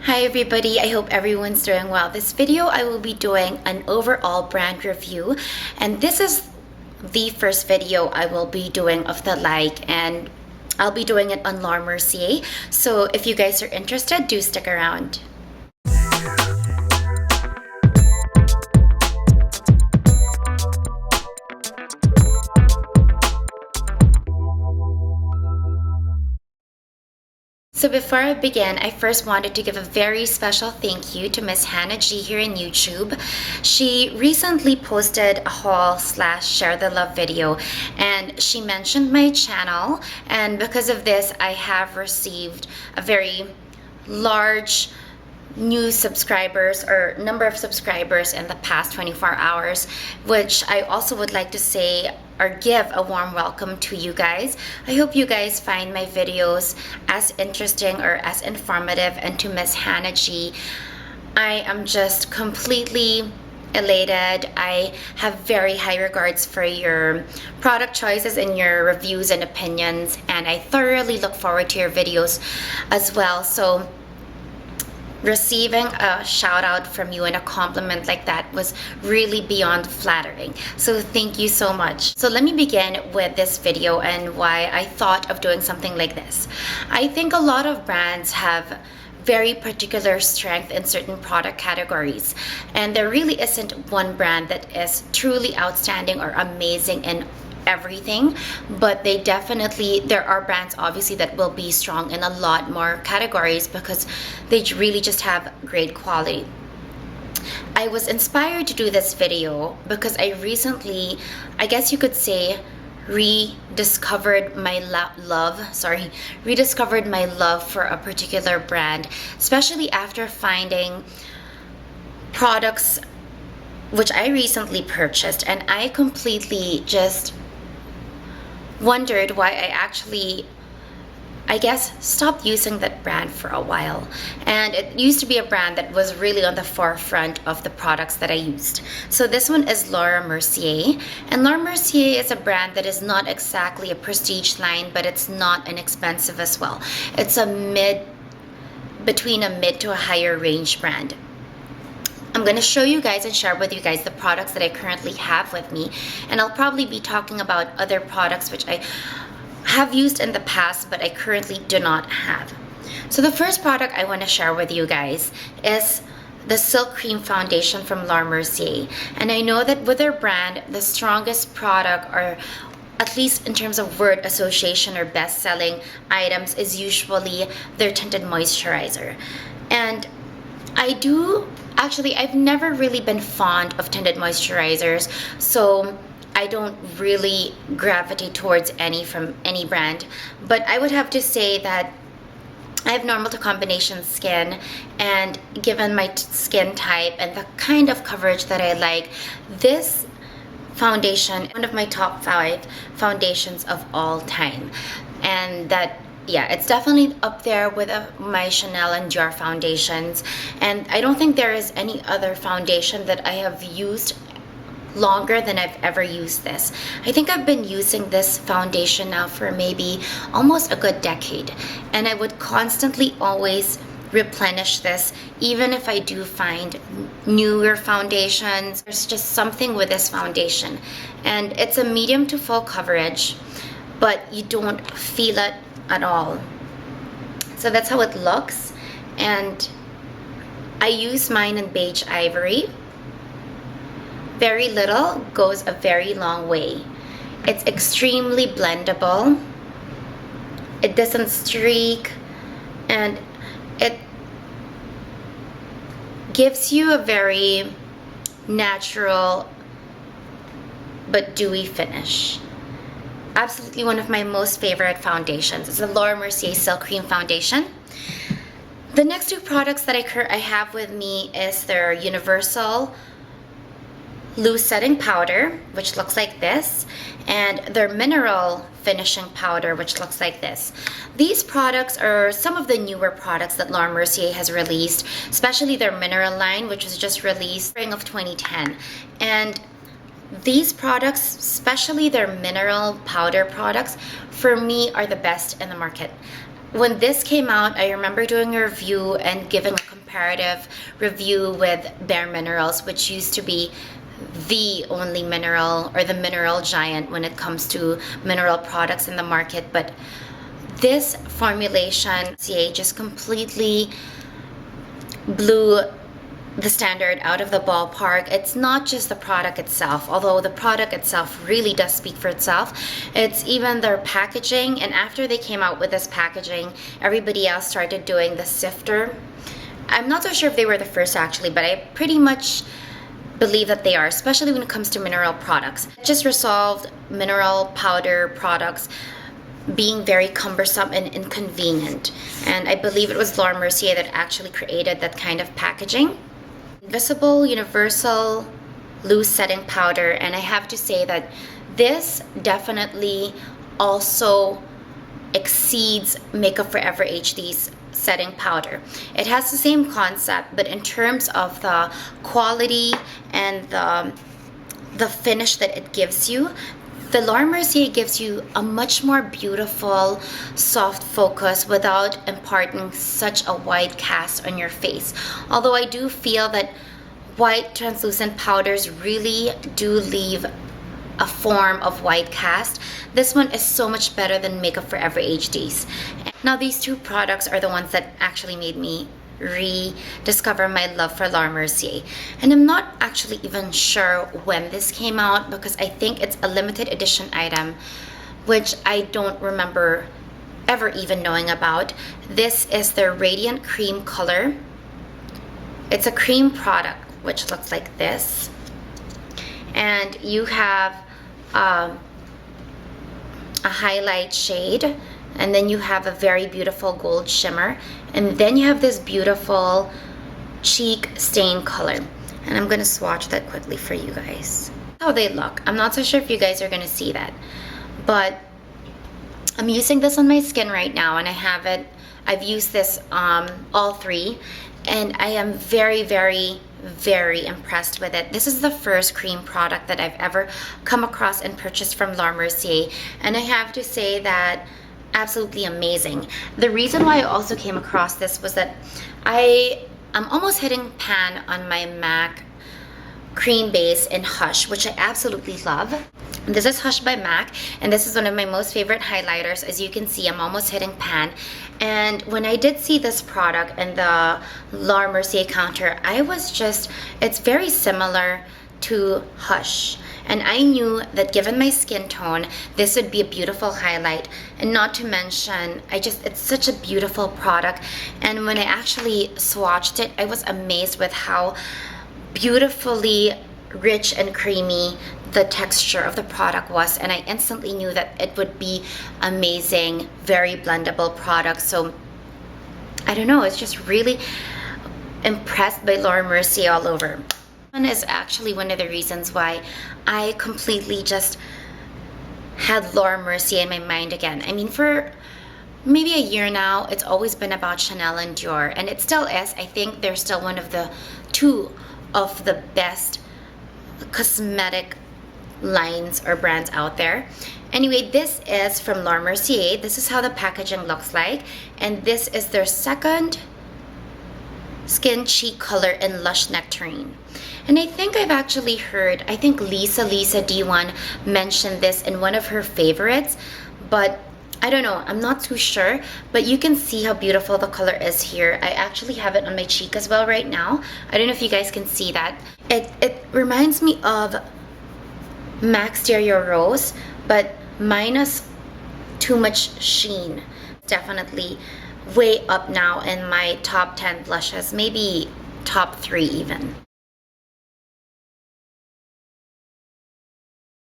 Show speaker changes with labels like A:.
A: Hi everybody, I hope everyone's doing well. This video I will be doing an overall brand review, and this is the first video I will be doing of the like, and I'll be doing it on MERCIER. So if you guys are interested, do stick around. So before I begin, I first wanted to give a very special thank you to MissHanaG here in YouTube. She recently posted a haul / share the love video, and she mentioned my channel, and because of this I have received a very large new subscribers or number of subscribers in the past 24 hours, which I also would like to say or give a warm welcome to you guys. I hope you guys find my videos as interesting or as informative, and to MissHanaG, I am just completely elated. I have very high regards for your product choices and your reviews and opinions, and I thoroughly look forward to your videos as well. So receiving a shout out from you and a compliment like that was really beyond flattering. So thank you so much. So let me begin with this video and why I thought of doing something like this. I think a lot of brands have very particular strength in certain product categories, and there really isn't one brand that is truly outstanding or amazing in everything, but there are brands obviously that will be strong in a lot more categories because they really just have great quality. I was inspired to do this video because I recently, I guess you could say, rediscovered my love for a particular brand, especially after finding products which I recently purchased, and I completely just wondered why I guess stopped using that brand for a while. And it used to be a brand that was really on the forefront of the products that I used. So this one is MERCIER, and MERCIER is a brand that is not exactly a prestige line, but it's not inexpensive as well. It's between a mid to a higher range brand. I'm going to show you guys and share with you guys the products that I currently have with me, and I'll probably be talking about other products which I have used in the past but I currently do not have. So the first product I want to share with you guys is the Silk Cream Foundation from MERCIER, and I know that with their brand, the strongest product, or at least in terms of word association or best-selling items, is usually their tinted moisturizer. And I've never really been fond of tinted moisturizers, so I don't really gravitate towards any from any brand. But I would have to say that I have normal to combination skin, and given my skin type and the kind of coverage that I like, this foundation, one of my top 5 foundations of all time. And that, yeah, it's definitely up there with my Chanel and Dior foundations, and I don't think there is any other foundation that I have used longer than I've ever used this. I think I've been using this foundation now for maybe almost a good decade, and I would constantly always replenish this even if I do find newer foundations. There's just something with this foundation, and it's a medium to full coverage, but you don't feel it at all. So that's how it looks, and I use mine in beige ivory. Very little goes a very long way. It's extremely blendable, it doesn't streak, and it gives you a very natural but dewy finish. Absolutely one of my most favorite foundations. It's the MERCIER Silk Cream Foundation. The next 2 products that I have with me is their Universal Loose Setting Powder, which looks like this, and their Mineral Finishing Powder, which looks like this. These products are some of the newer products that MERCIER has released, especially their Mineral line, which was just released spring of 2010. And these products, especially their mineral powder products, for me are the best in the market. when this came out, I remember doing a review and giving a comparative review with Bare Minerals, which used to be the only mineral or the mineral giant when it comes to mineral products in the market. But this formulation just completely blew the standard out of the ballpark. It's not just the product itself, although the product itself really does speak for itself. It's even their packaging, and after they came out with this packaging, everybody else started doing the sifter. I'm not so sure if they were the first actually, but I pretty much believe that they are, especially when it comes to mineral products. It just resolved mineral powder products being very cumbersome and inconvenient. And I believe it was Laura Mercier that actually created that kind of packaging. Invisible Universal Loose Setting Powder, and I have to say that this definitely also exceeds Makeup Forever HD's setting powder. It has the same concept, but in terms of the quality and the finish that it gives you, the Laura Mercier gives you a much more beautiful, soft focus without imparting such a white cast on your face. Although I do feel that white translucent powders really do leave a form of white cast, this one is so much better than Makeup Forever HD's. Now these two products are the ones that actually made me rediscover my love for Laura Mercier. And I'm not actually even sure when this came out because I think it's a limited edition item, which I don't remember ever even knowing about. This is their Radiant Cream color. It's a cream product which looks like this. And you have a highlight shade, and then you have a very beautiful gold shimmer, and then you have this beautiful cheek stain color. And I'm gonna swatch that quickly for you guys. How they look. I'm not so sure if you guys are gonna see that, but I'm using this on my skin right now, and I've used this all three, and I am very, very, very impressed with it. This is the first cream product that I've ever come across and purchased from Laura Mercier, and I have to say that absolutely amazing. The reason why I also came across this was that I'm almost hitting pan on my MAC cream base in Hush, which I absolutely love. This is Hush by MAC, and this is one of my most favorite highlighters. As you can see, I'm almost hitting pan. And when I did see this product in the Laura Mercier counter, it's very similar to Hush. And I knew that given my skin tone, this would be a beautiful highlight. And not to mention, it's such a beautiful product. And when I actually swatched it, I was amazed with how beautifully rich and creamy the texture of the product was. And I instantly knew that it would be amazing, very blendable product. So I don't know, it's just really impressed by Laura Mercier all over. Is actually one of the reasons why I completely just had Laura Mercier in my mind again. I mean, for maybe a year now, it's always been about Chanel and Dior, and it still is. I think they're still one of the two of the best cosmetic lines or brands out there. Anyway, this is from Laura Mercier. This is how the packaging looks like, and this is their second skin cheek color in Lush Nectarine. And I think I've actually heard, I think Lisa D1 mentioned this in one of her favorites, but I don't know, I'm not too sure, but you can see how beautiful the color is here. I actually have it on my cheek as well right now. I don't know if you guys can see that. It reminds me of MAC Stereo Rose, but minus too much sheen. Definitely way up now in my top 10 blushes, maybe top 3 even.